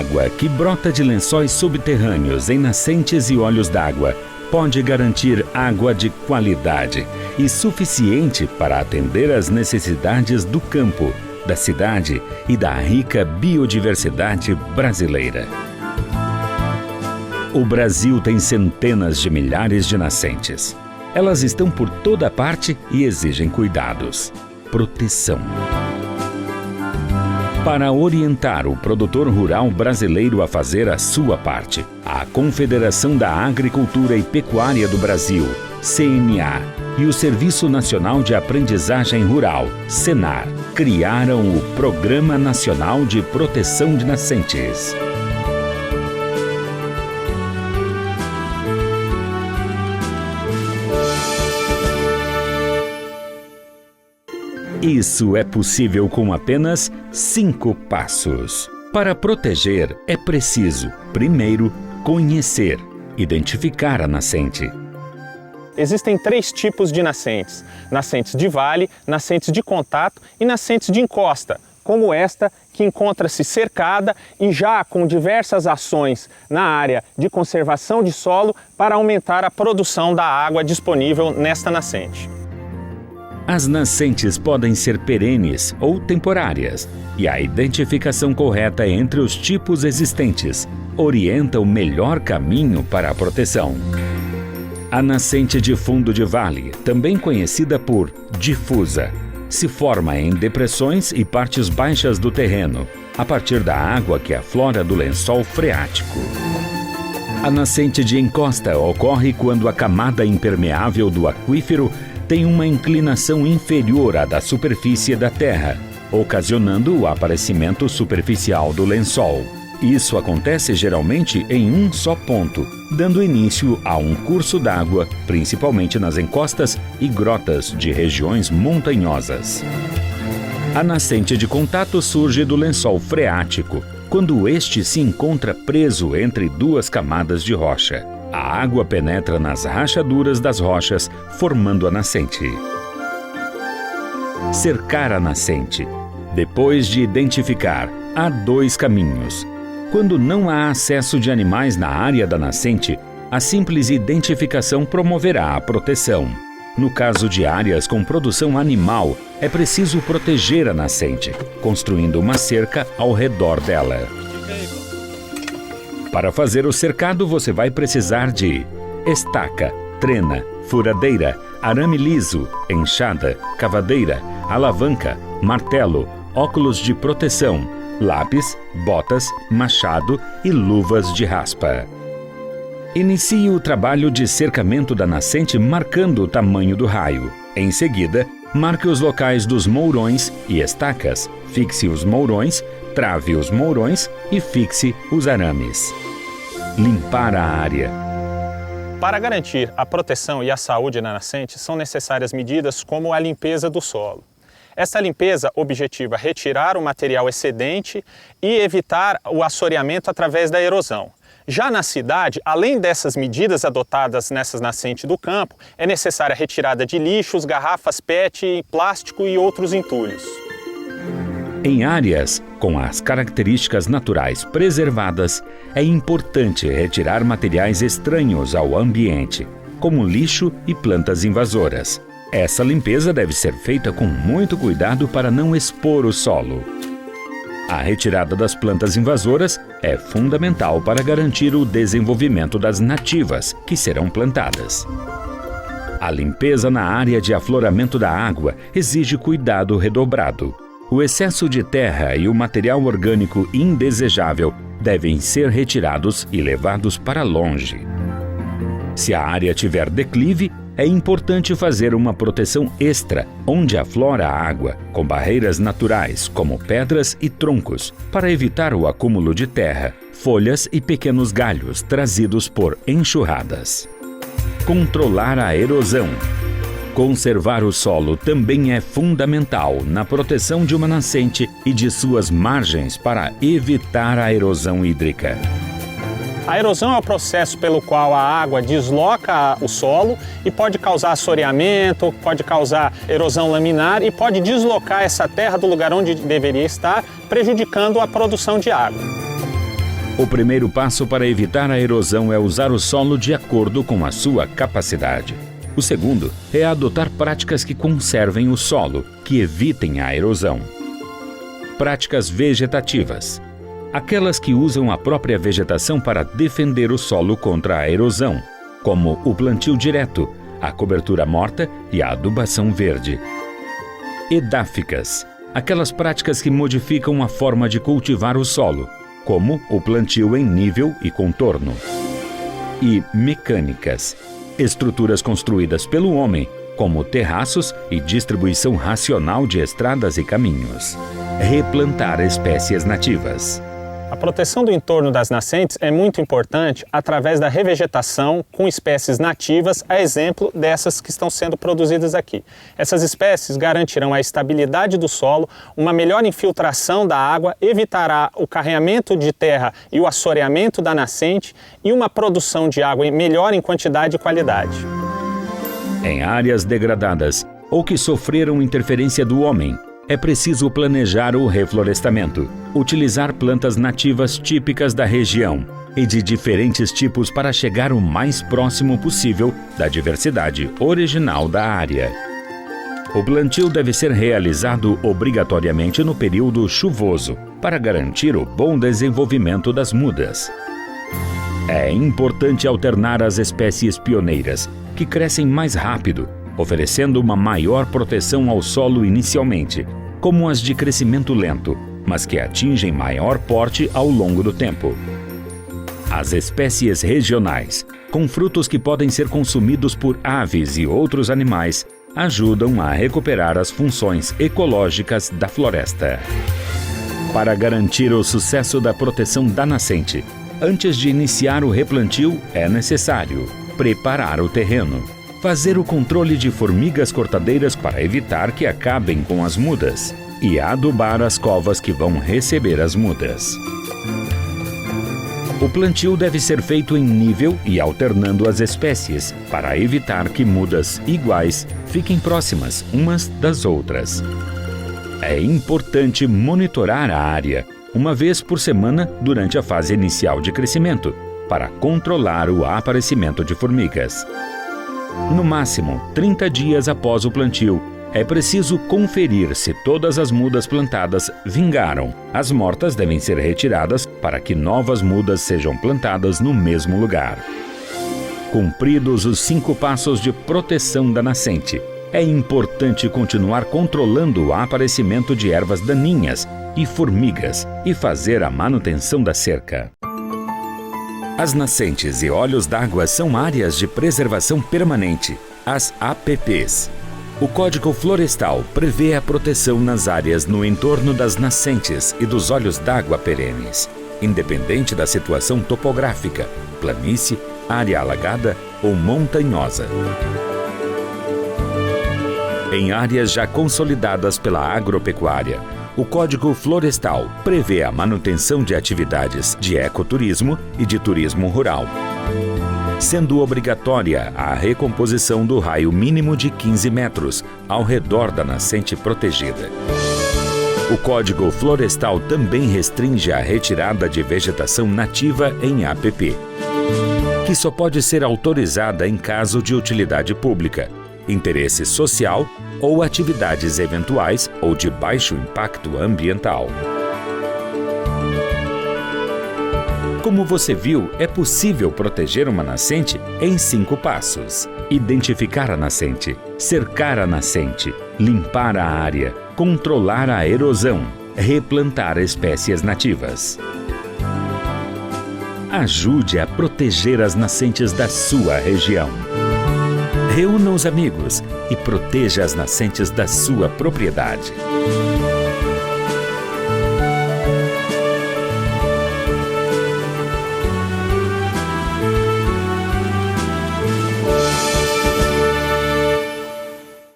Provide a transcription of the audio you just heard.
água que brota de lençóis subterrâneos em nascentes e olhos d'água pode garantir água de qualidade e suficiente para atender às necessidades do campo, da cidade e da rica biodiversidade brasileira. O Brasil tem centenas de milhares de nascentes. Elas estão por toda parte e exigem cuidados. Proteção. Para orientar o produtor rural brasileiro a fazer a sua parte, a Confederação da Agricultura e Pecuária do Brasil, CNA, e o Serviço Nacional de Aprendizagem Rural, SENAR, criaram o Programa Nacional de Proteção de Nascentes. Isso é possível com apenas 5 passos. Para proteger, é preciso, primeiro, conhecer, identificar a nascente. Existem 3 tipos de nascentes: nascentes de vale, nascentes de contato e nascentes de encosta, como esta que encontra-se cercada e já com diversas ações na área de conservação de solo para aumentar a produção da água disponível nesta nascente. As nascentes podem ser perenes ou temporárias, e a identificação correta entre os tipos existentes orienta o melhor caminho para a proteção. A nascente de fundo de vale, também conhecida por difusa, se forma em depressões e partes baixas do terreno, a partir da água que aflora do lençol freático. A nascente de encosta ocorre quando a camada impermeável do aquífero tem uma inclinação inferior à da superfície da terra, ocasionando o aparecimento superficial do lençol. Isso acontece geralmente em um só ponto, dando início a um curso d'água, principalmente nas encostas e grotas de regiões montanhosas. A nascente de contato surge do lençol freático, quando este se encontra preso entre 2 camadas de rocha. A água penetra nas rachaduras das rochas, formando a nascente. Cercar a nascente. Depois de identificar, há 2 caminhos. Quando não há acesso de animais na área da nascente, a simples identificação promoverá a proteção. No caso de áreas com produção animal, é preciso proteger a nascente, construindo uma cerca ao redor dela. Para fazer o cercado, você vai precisar de estaca, trena, furadeira, arame liso, enxada, cavadeira, alavanca, martelo, óculos de proteção, lápis, botas, machado e luvas de raspa. Inicie o trabalho de cercamento da nascente marcando o tamanho do raio. Em seguida, marque os locais dos mourões e estacas, fixe os mourões, trave os mourões e fixe os arames. Limpar a área. Para garantir a proteção e a saúde na nascente, são necessárias medidas como a limpeza do solo. Essa limpeza objetiva retirar o material excedente e evitar o assoreamento através da erosão. Já na cidade, além dessas medidas adotadas nessas nascentes do campo, é necessária a retirada de lixos, garrafas PET, plástico e outros entulhos. Em áreas com as características naturais preservadas, é importante retirar materiais estranhos ao ambiente, como lixo e plantas invasoras. Essa limpeza deve ser feita com muito cuidado para não expor o solo. A retirada das plantas invasoras é fundamental para garantir o desenvolvimento das nativas que serão plantadas. A limpeza na área de afloramento da água exige cuidado redobrado. O excesso de terra e o material orgânico indesejável devem ser retirados e levados para longe. Se a área tiver declive, é importante fazer uma proteção extra onde aflora a água, com barreiras naturais como pedras e troncos, para evitar o acúmulo de terra, folhas e pequenos galhos trazidos por enxurradas. Controlar a erosão. Conservar o solo também é fundamental na proteção de uma nascente e de suas margens para evitar a erosão hídrica. A erosão é o processo pelo qual a água desloca o solo e pode causar assoreamento, pode causar erosão laminar e pode deslocar essa terra do lugar onde deveria estar, prejudicando a produção de água. O primeiro passo para evitar a erosão é usar o solo de acordo com a sua capacidade. O segundo é adotar práticas que conservem o solo, que evitem a erosão. Práticas vegetativas. Aquelas que usam a própria vegetação para defender o solo contra a erosão, como o plantio direto, a cobertura morta e a adubação verde. Edáficas. Aquelas práticas que modificam a forma de cultivar o solo, como o plantio em nível e contorno. E mecânicas. Estruturas construídas pelo homem, como terraços e distribuição racional de estradas e caminhos. Replantar espécies nativas. A proteção do entorno das nascentes é muito importante através da revegetação com espécies nativas, a exemplo dessas que estão sendo produzidas aqui. Essas espécies garantirão a estabilidade do solo, uma melhor infiltração da água, evitará o carreamento de terra e o assoreamento da nascente e uma produção de água melhor em quantidade e qualidade. Em áreas degradadas ou que sofreram interferência do homem, é preciso planejar o reflorestamento, utilizar plantas nativas típicas da região e de diferentes tipos para chegar o mais próximo possível da diversidade original da área. O plantio deve ser realizado obrigatoriamente no período chuvoso, para garantir o bom desenvolvimento das mudas. É importante alternar as espécies pioneiras, que crescem mais rápido, oferecendo uma maior proteção ao solo inicialmente, como as de crescimento lento, mas que atingem maior porte ao longo do tempo. As espécies regionais, com frutos que podem ser consumidos por aves e outros animais, ajudam a recuperar as funções ecológicas da floresta. Para garantir o sucesso da proteção da nascente, antes de iniciar o replantio, é necessário preparar o terreno, fazer o controle de formigas cortadeiras para evitar que acabem com as mudas e adubar as covas que vão receber as mudas. O plantio deve ser feito em nível e alternando as espécies, para evitar que mudas iguais fiquem próximas umas das outras. É importante monitorar a área, uma vez por semana durante a fase inicial de crescimento, para controlar o aparecimento de formigas. No máximo, 30 dias após o plantio, é preciso conferir se todas as mudas plantadas vingaram. As mortas devem ser retiradas para que novas mudas sejam plantadas no mesmo lugar. Cumpridos os 5 passos de proteção da nascente, é importante continuar controlando o aparecimento de ervas daninhas e formigas e fazer a manutenção da cerca. As nascentes e olhos d'água são áreas de preservação permanente, as APPs. O Código Florestal prevê a proteção nas áreas no entorno das nascentes e dos olhos d'água perenes, independente da situação topográfica, planície, área alagada ou montanhosa. Em áreas já consolidadas pela agropecuária, o Código Florestal prevê a manutenção de atividades de ecoturismo e de turismo rural, sendo obrigatória a recomposição do raio mínimo de 15 metros ao redor da nascente protegida. O Código Florestal também restringe a retirada de vegetação nativa em APP, que só pode ser autorizada em caso de utilidade pública, interesse social ou atividades eventuais ou de baixo impacto ambiental. Como você viu, é possível proteger uma nascente em 5 passos. Identificar a nascente, cercar a nascente, limpar a área, controlar a erosão, replantar espécies nativas. Ajude a proteger as nascentes da sua região. Reúna os amigos e proteja as nascentes da sua propriedade.